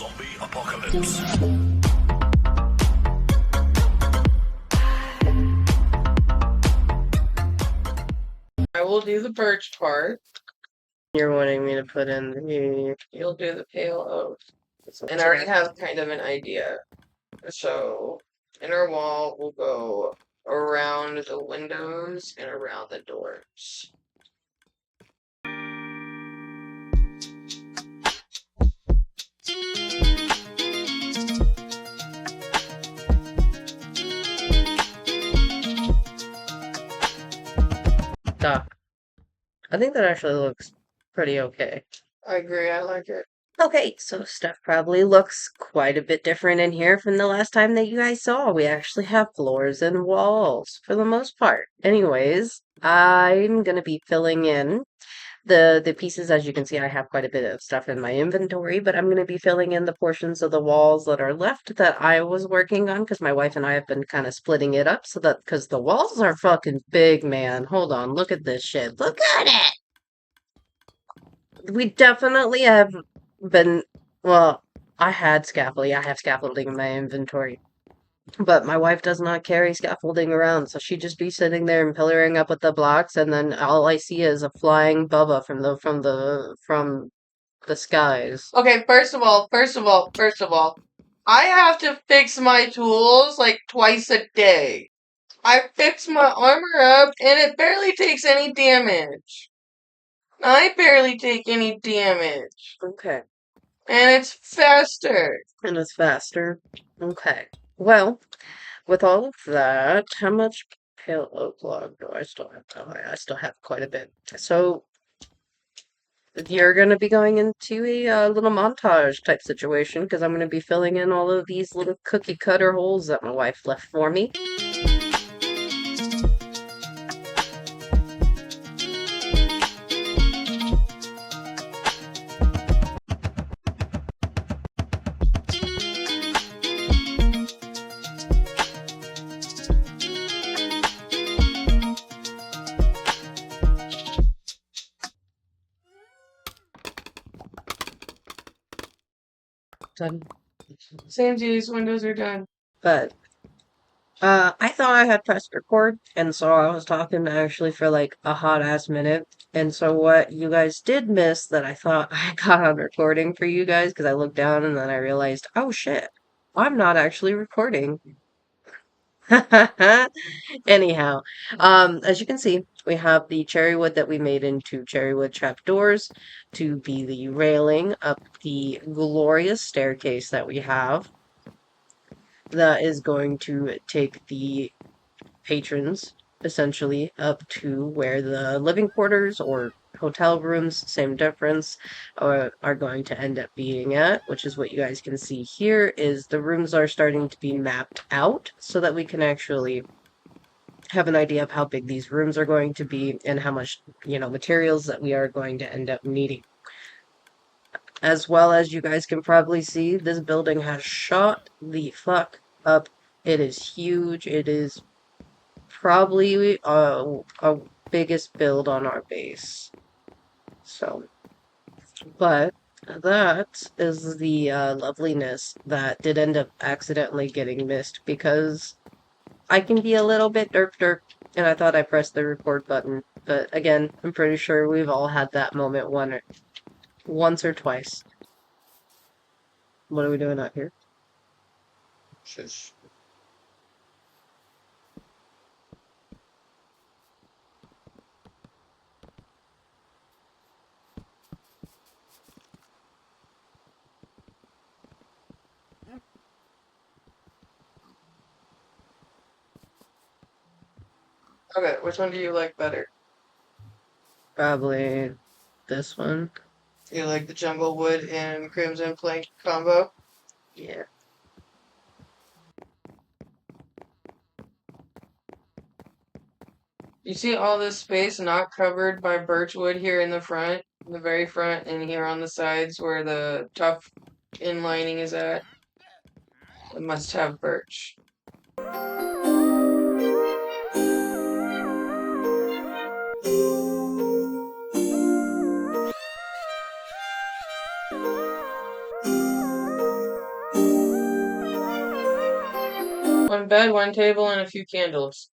Zombie apocalypse. I will do the birch part. You're wanting me to put in the... You'll do the pale oak. And I already have kind of an idea. So, inner wall will go around the windows and around the doors. Duh. I think that actually looks pretty okay. I agree, I like it. Okay, so stuff probably looks quite a bit different in here from the last time that you guys saw. We actually have floors and walls for the most part. Anyways, I'm gonna be filling in the pieces. As you can see, I have quite a bit of stuff in my inventory, but I'm gonna be filling in the portions of the walls that are left that I was working on because my wife and I have been kind of splitting it up so that because the walls are fucking big, man. Hold on, look at this shit. Look at it! We definitely have been, well, I have scaffolding in my inventory. But my wife does not carry scaffolding around, so she'd just be sitting there and pillaring up with the blocks, and then all I see is a flying Bubba from the skies. Okay, first of all, I have to fix my tools like twice a day. I fix my armor up and it barely takes any damage. I barely take any damage. Okay. And it's faster. And it's faster. Okay. Well, with all of that, how much pale oak log do I still have? Oh, I still have quite a bit. So you're going to be going into a little montage type situation because I'm going to be filling in all of these little cookie cutter holes that my wife left for me. Done. Same these windows are done. But I thought I had pressed record, and so I was talking actually for like a hot ass minute. And so what you guys did miss that I thought I got on recording for you guys because I looked down and then I realized, oh shit, I'm not actually recording. Anyhow, as you can see, we have the cherry wood that we made into cherry wood trapdoors to be the railing up the glorious staircase that we have. That is going to take the patrons essentially up to where the living quarters or hotel rooms, same difference, are going to end up being at, which is what you guys can see here is the rooms are starting to be mapped out so that we can actually have an idea of how big these rooms are going to be and how much, materials that we are going to end up needing. As well as you guys can probably see, this building has shot the fuck up. It is huge. It is probably a biggest build on our base. So, but that is the loveliness that did end up accidentally getting missed because I can be a little bit derp, and I thought I pressed the record button. But again, I'm pretty sure we've all had that moment once or twice. What are we doing out here? Shush. Okay, which one do you like better? Probably this one. You like the jungle wood and crimson plank combo? Yeah. You see all this space not covered by birch wood here in the front, the very front, and here on the sides where the tough inlining is at? It must have birch. One bed, one table, and a few candles.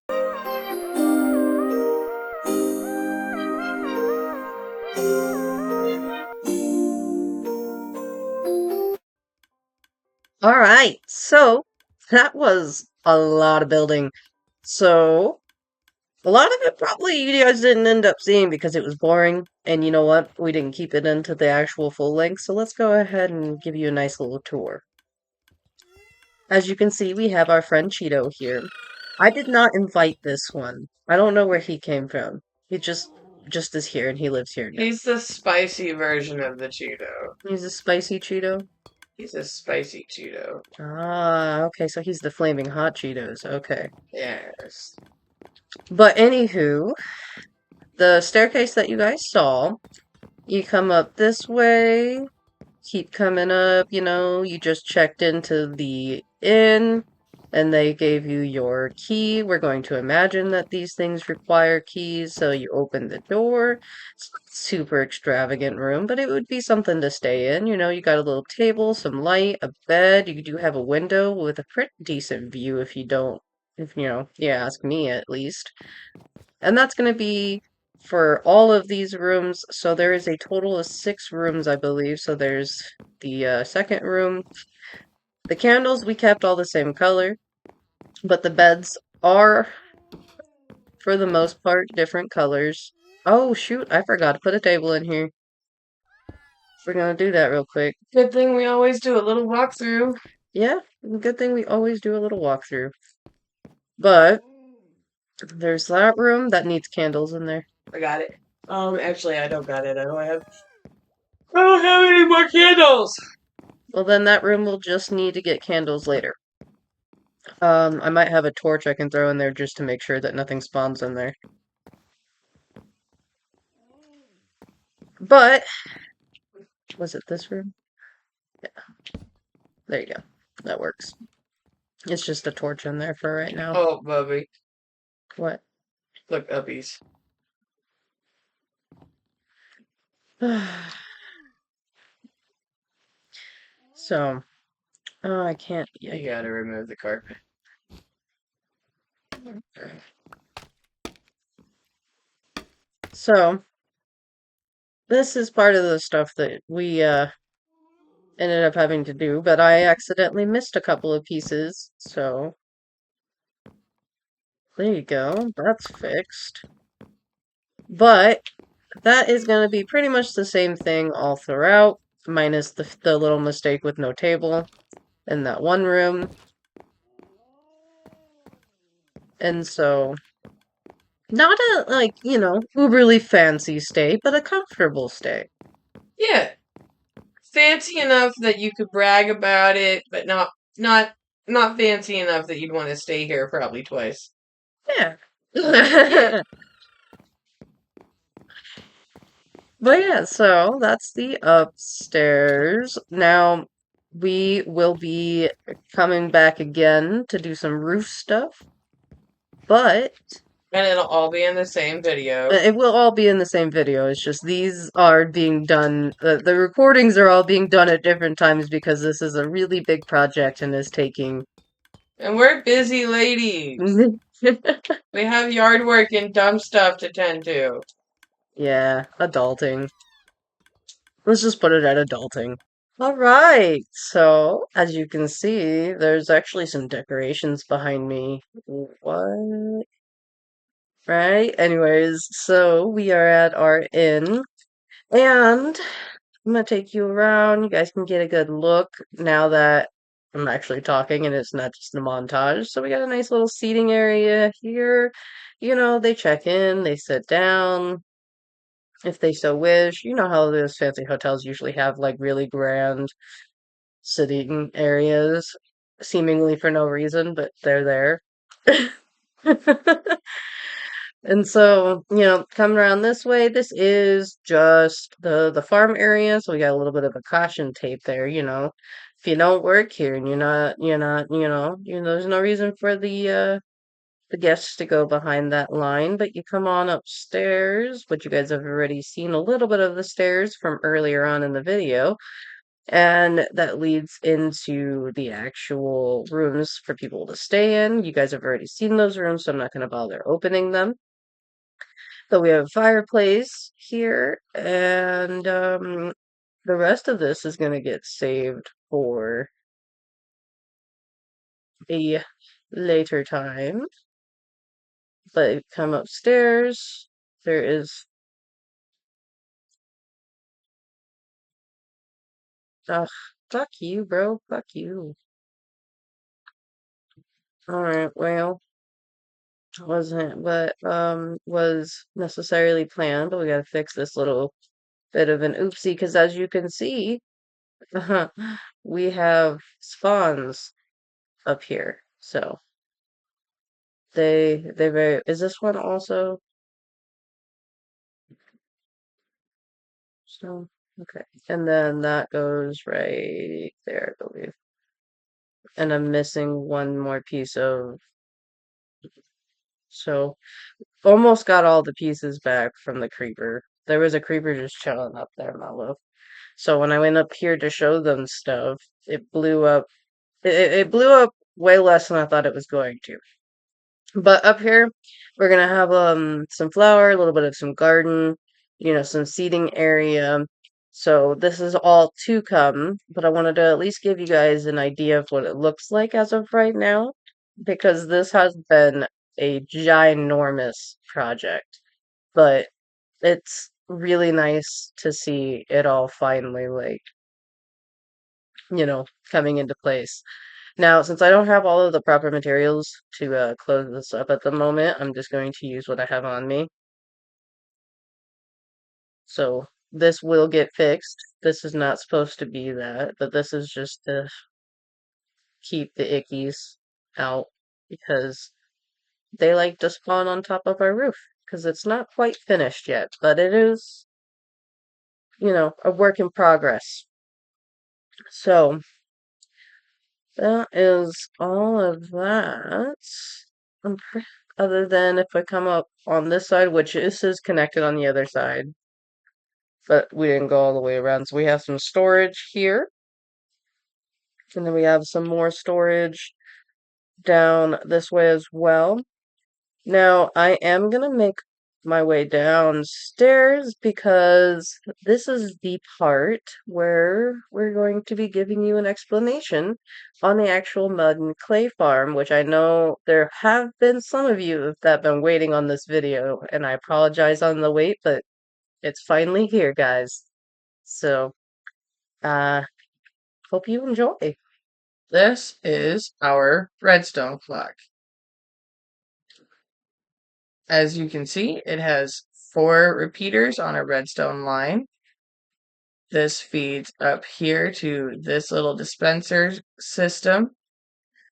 All right, so that was a lot of building. So a lot of it probably you guys didn't end up seeing because it was boring. And you know what? We didn't keep it into the actual full length. So let's go ahead and give you a nice little tour. As you can see, we have our friend Cheeto here. I did not invite this one. I don't know where he came from. He just is here and he lives here now. He's the spicy version of the Cheeto. He's a spicy Cheeto? He's a spicy Cheeto. Ah, okay, so he's the flaming hot Cheetos. Okay. Yes. But anywho, the staircase that you guys saw, you come up this way, keep coming up, you just checked into the inn and they gave you your key. We're going to imagine that these things require keys, so you open the door. It's not a super extravagant room, but it would be something to stay in. You got a little table, some light, a bed. You do have a window with a pretty decent view if you ask me at least. And that's going to be for all of these rooms. So there is a total of 6 rooms, I believe. So there's the second room. The candles, we kept all the same color, but the beds are, for the most part, different colors. Oh, shoot, I forgot to put a table in here. We're gonna do that real quick. Good thing we always do a little walkthrough. Yeah, good thing we always do a little walkthrough. But there's that room that needs candles in there. I got it. Actually, I don't got it. I don't have any more candles. Well, then that room will just need to get candles later. I might have a torch I can throw in there just to make sure that nothing spawns in there. But, was it this room? Yeah. There you go. That works. It's just a torch in there for right now. Oh, Bubby. What? Look, uppies. So, oh, I can't. You gotta remove the carpet. So, this is part of the stuff that we ended up having to do, but I accidentally missed a couple of pieces, so there you go. That's fixed. But that is going to be pretty much the same thing all throughout, minus the little mistake with no table in that one room. And so, not a, uberly fancy stay, but a comfortable stay. Yeah. Fancy enough that you could brag about it, but not fancy enough that you'd want to stay here probably twice. Yeah. But yeah, so that's the upstairs. Now, we will be coming back again to do some roof stuff, but And it'll all be in the same video. it will all be in the same video. It's just these are being done, the recordings are all being done at different times because this is a really big project and is taking. And we're busy ladies. We have yard work and dumb stuff to tend to. Yeah, adulting. Let's just put it at adulting. Alright, so as you can see, there's actually some decorations behind me. What? Right? Anyways, so we are at our inn, and I'm gonna take you around. You guys can get a good look now that I'm actually talking and it's not just a montage. So we got a nice little seating area here. They check in, they sit down if they so wish. You know how those fancy hotels usually have like really grand sitting areas, seemingly for no reason, but they're there. And so, coming around this way, this is just the farm area, so we got a little bit of a caution tape there, If you don't work here and there's no reason for the guests to go behind that line, but you come on upstairs, but you guys have already seen a little bit of the stairs from earlier on in the video. And that leads into the actual rooms for people to stay in. You guys have already seen those rooms, so I'm not going to bother opening them. So we have a fireplace here, and the rest of this is going to get saved for a later time. But come upstairs, there is. Ugh, fuck you, bro. Fuck you. Alright, well, wasn't what was necessarily planned, but we gotta fix this little bit of an oopsie, because as you can see, we have spawns up here. So they very is this one also? So okay. And then that goes right there, I believe. And I'm missing one more piece of so almost got all the pieces back from the creeper. There was a creeper just chilling up there, my love. So when I went up here to show them stuff, it blew up. It blew up way less than I thought it was going to. But up here, we're gonna have some flour, a little bit of some garden, some seating area. So this is all to come, but I wanted to at least give you guys an idea of what it looks like as of right now, because this has been a ginormous project. But it's really nice to see it all finally coming into place. Now, since I don't have all of the proper materials to close this up at the moment, I'm just going to use what I have on me. So this will get fixed. This is not supposed to be that, but this is just to keep the ickies out because they like to spawn on top of our roof because it's not quite finished yet, but it is, a work in progress. So that is all of that. Other than if I come up on this side, which this is connected on the other side, but we didn't go all the way around. So we have some storage here, and then we have some more storage down this way as well. Now, I am gonna make my way downstairs because this is the part where we're going to be giving you an explanation on the actual mud and clay farm, which I know there have been some of you that have been waiting on this video, and I apologize on the wait, but it's finally here, guys. So, uh, hope you enjoy. This is our redstone clock. As you can see, it has 4 repeaters on a redstone line. This feeds up here to this little dispenser system,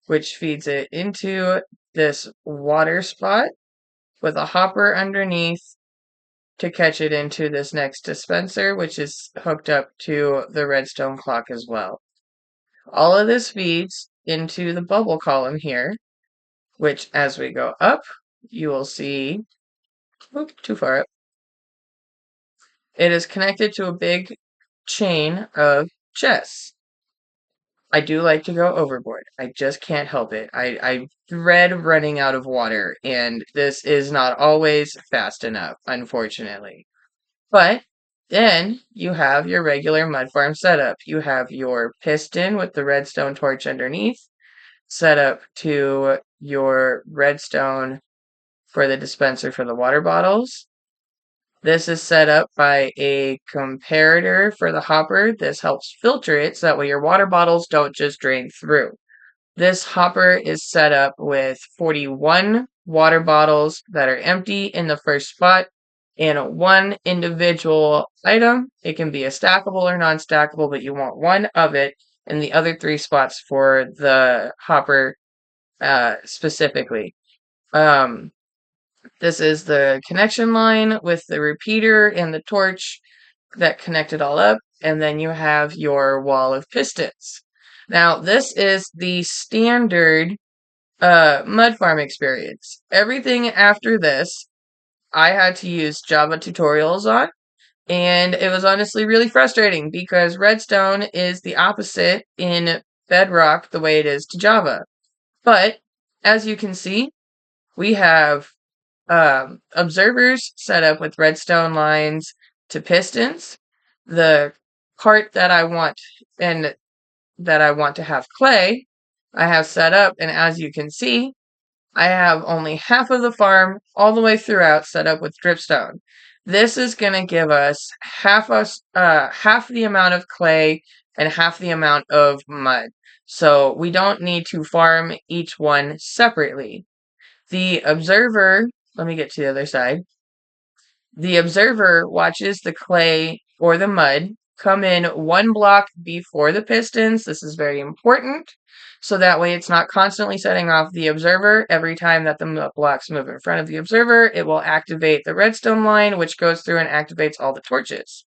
which feeds it into this water spot with a hopper underneath to catch it into this next dispenser, which is hooked up to the redstone clock as well. All of this feeds into the bubble column here, which as we go up, you will see, too far up, it is connected to a big chain of chests. I do like to go overboard. I just can't help it. I dread running out of water, and this is not always fast enough, unfortunately. But then you have your regular mud farm setup. You have your piston with the redstone torch underneath, set up to your redstone for the dispenser for the water bottles. This is set up by a comparator for the hopper. This helps filter it so that way your water bottles don't just drain through. This hopper is set up with 41 water bottles that are empty in the first spot and one individual item. It can be a stackable or non-stackable, but you want one of it in the other 3 spots for the hopper specifically. This is the connection line with the repeater and the torch that connect it all up, and then you have your wall of pistons. Now, this is the standard mud farm experience. Everything after this, I had to use Java tutorials on, And it was honestly really frustrating because redstone is the opposite in Bedrock the way it is to Java. But as you can see, we have observers set up with redstone lines to pistons. The part that I want and that I want to have clay, I have set up, and as you can see, I have only half of the farm all the way throughout set up with dripstone. This is going to give us half the amount of clay and half the amount of mud. So we don't need to farm each one separately. The observer, let me get to the other side. The observer watches the clay or the mud come in one block before the pistons. This is very important. So that way it's not constantly setting off the observer. Every time that the blocks move in front of the observer, it will activate the redstone line, which goes through and activates all the torches.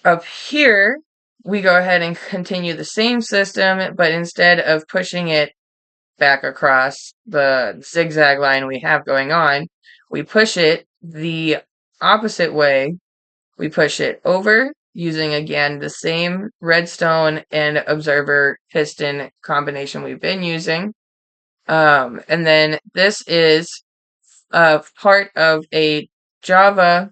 Up here, we go ahead and continue the same system, but instead of pushing it back across the zigzag line we have going on, we push it the opposite way. We push it over using, again, the same redstone and observer piston combination we've been using. And then this is part of a Java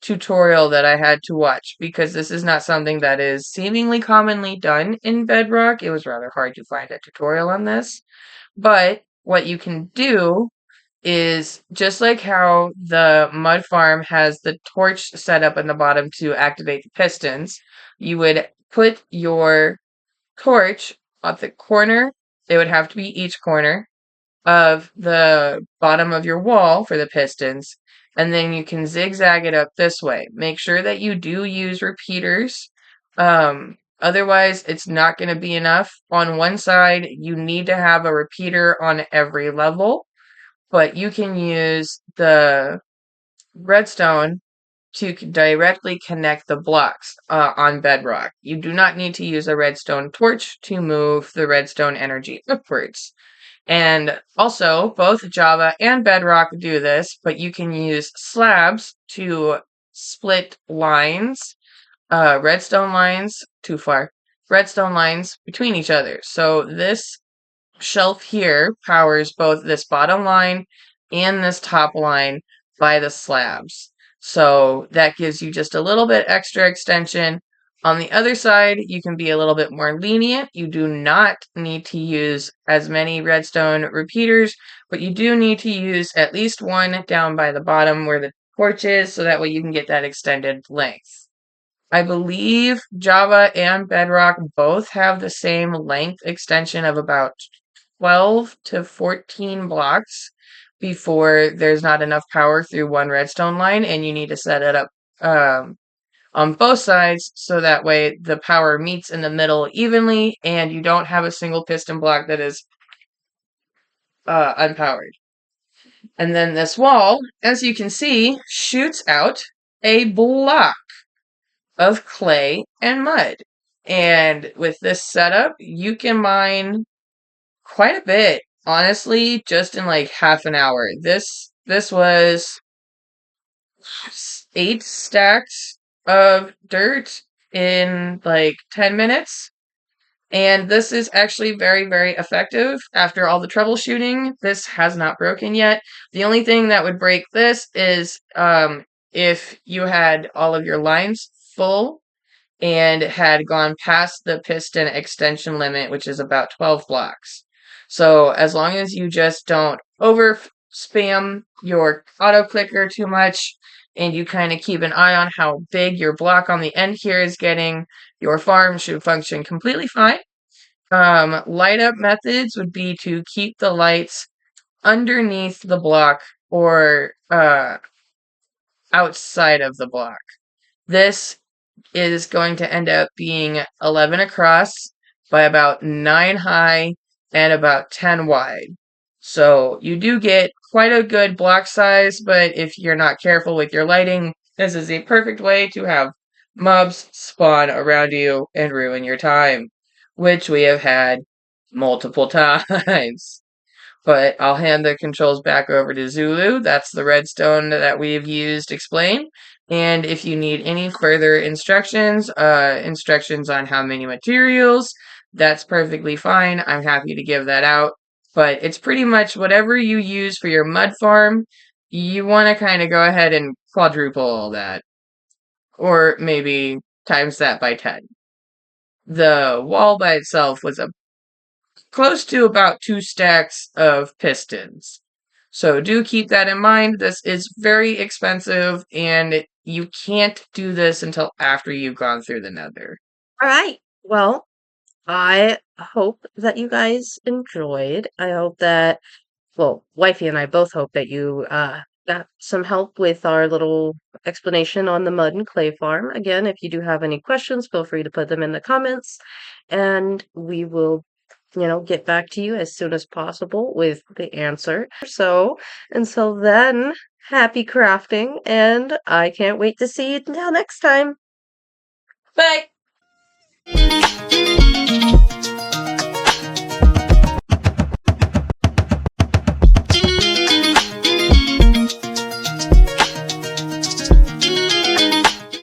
tutorial that I had to watch because this is not something that is seemingly commonly done in Bedrock. It was rather hard to find a tutorial on this. But what you can do is just like how the mud farm has the torch set up in the bottom to activate the pistons, you would put your torch at the corner. It would have to be each corner of the bottom of your wall for the pistons, and then you can zigzag it up this way. Make sure that you do use repeaters. Otherwise, it's not going to be enough. On one side, you need to have a repeater on every level, but you can use the redstone to directly connect the blocks on Bedrock. You do not need to use a redstone torch to move the redstone energy upwards. And also, both Java and Bedrock do this, but you can use slabs to split lines, redstone lines, redstone lines between each other. So this shelf here powers both this bottom line and this top line by the slabs. So that gives you just a little bit extra extension. On the other side, you can be a little bit more lenient. You do not need to use as many redstone repeaters, but you do need to use at least one down by the bottom where the torch is, so that way you can get that extended length. I believe Java and Bedrock both have the same length extension of about 12 to 14 blocks before there's not enough power through one redstone line, and you need to set it up on both sides so that way the power meets in the middle evenly and you don't have a single piston block that is unpowered. And then this wall, as you can see, shoots out a block of clay and mud. And with this setup, you can mine quite a bit, honestly, just in like half an hour. This was 8 stacks of dirt in like 10 minutes. And this is actually very, very effective. After all the troubleshooting, this has not broken yet. The only thing that would break this is if you had all of your lines full and had gone past the piston extension limit, which is about 12 blocks. So as long as you just don't over spam your auto clicker too much and you kind of keep an eye on how big your block on the end here is getting, your farm should function completely fine. Light up methods would be to keep the lights underneath the block or outside of the block. This is going to end up being 11 across by about 9 high and about 10 wide. So you do get quite a good block size, but if you're not careful with your lighting, this is a perfect way to have mobs spawn around you and ruin your time, which we have had multiple times. but I'll hand the controls back over to Zulu. That's the redstone that we've used to explain. And if you need any further instructions, instructions on how many materials, that's perfectly fine. I'm happy to give that out. But it's pretty much whatever you use for your mud farm, you want to kind of go ahead and quadruple all that. Or maybe times that by 10. The wall by itself was close to about 2 stacks of pistons. So do keep that in mind. This is very expensive, and you can't do this until after you've gone through the nether. All right. Well, I hope that you guys enjoyed. I hope that, well, Wifey and I both hope that you got some help with our little explanation on the mud and clay farm. Again, if you do have any questions, feel free to put them in the comments, and we will, get back to you as soon as possible with the answer. So until then, happy crafting, and I can't wait to see you now next time. Bye!